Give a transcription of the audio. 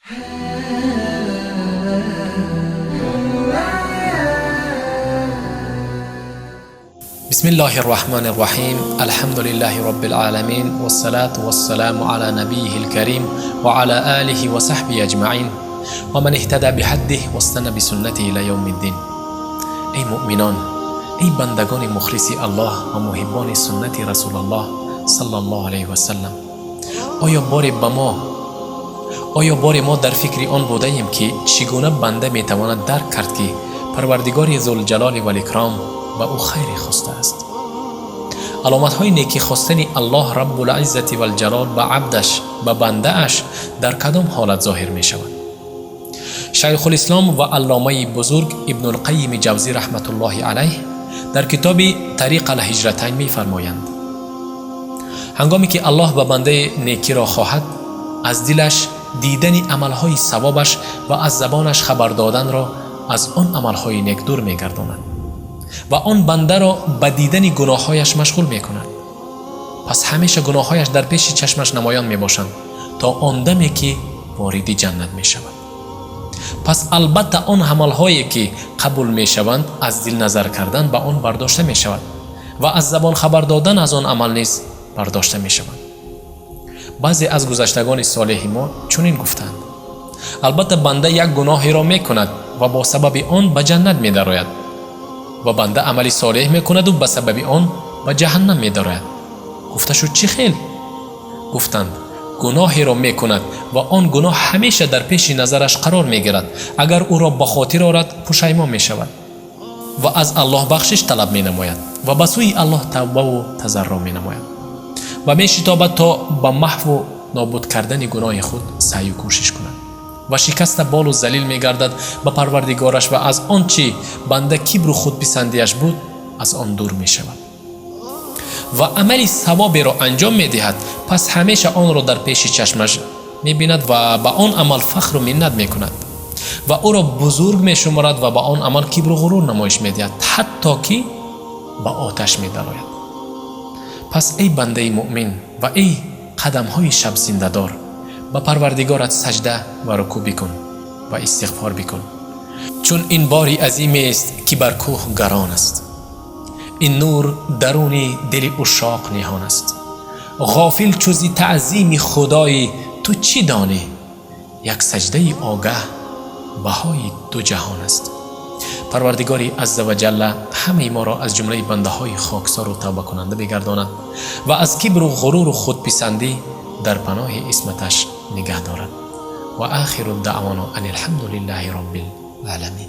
بسم الله الرحمن الرحيم. الحمد لله رب العالمين، والصلاة والسلام على نبيه الكريم وعلى آله وصحبه أجمعين ومن اهتدى بهديه واستنى بسنته إلى يوم الدين. ای مؤمنان، ای بندگان مخلص الله و محبان سنت رسول الله صلی الله علیه و سلم، آیا بار ما در فکر آن بوده ایم که چگونه بنده میتواند درک کرد که پروردگار ذوالجلال و الاکرام و او خیر خواسته است؟ علامت های نیکی خواستن الله رب العزت و الجلال به عبدش، به بنده اش در کدام حالت ظاهر می شود؟ شیخ الاسلام و علامه بزرگ ابن القیم جوزی رحمت الله علیه در کتاب طریق الهجرتین می فرمایند هنگامی که الله به بنده نیکی را خواهد، از دلش دیدن عملهای ثوابش و از زبانش خبر دادن را از آن عملهای نیک دور می گرداند و آن بنده را به دیدن گناههایش مشغول می کند. پس همیشه گناههایش در پیش چشمش نمایان می باشند تا آن دمی که وارد جنت می شود. پس البته آن عملهایی که قبول می شوند از دل نظر کردن به آن برداشته می شود و از زبان خبر دادن از آن عمل نیز برداشته می شود. بعضی از گذشتگان صالح ما چنین گفتند: البته بنده یک گناهی را می کند و با سبب آن به جنت می درآید و بنده عملی صالح می کند و به سبب آن به جهنم می درآید. گفته شد چه خیل؟ گفتند گناهی را می کند و آن گناه همیشه در پیش نظرش قرار می گیرد. اگر او را به خاطر آورد پشیمان می شود و از الله بخشش طلب می نماید و به سوی الله توبه و تضرع می نماید و می شتابد تا به محو و نابود کردن گناه خود سعی و کوشش کند و شکست بال و ذلیل می گردد به پروردگارش و از آنچه بنده کبر و خودپسندیش بود از آن دور می شود و عملی ثوابی را انجام می دهد. پس همیشه آن را در پیش چشمش می بیند و به آن عمل فخر و منت می کند و او را بزرگ می شمارد و به آن عمل کبر و غرور نمایش می دهد حتی که به آتش می درآید. پس ای بنده مؤمن و ای قدم های شب زنده دار، به پروردگارت سجده و رکوع بکن و استغفار بکن، چون این باری عظیم است که بر کوه گران است. این نور درون دل عشاق نهان است. غافل چوزی تعظیم خدای تو چی دانی؟ یک سجده آگه بهای دو جهان است. پروردگاری عزوجل همه ما را از جمله بنده های خاکسار و توبه کننده بگرداند و از کبر و غرور و خودپسندی در پناه اسمتش نگه دارد. و آخر الدعوانا ان الحمد لله رب العالمین.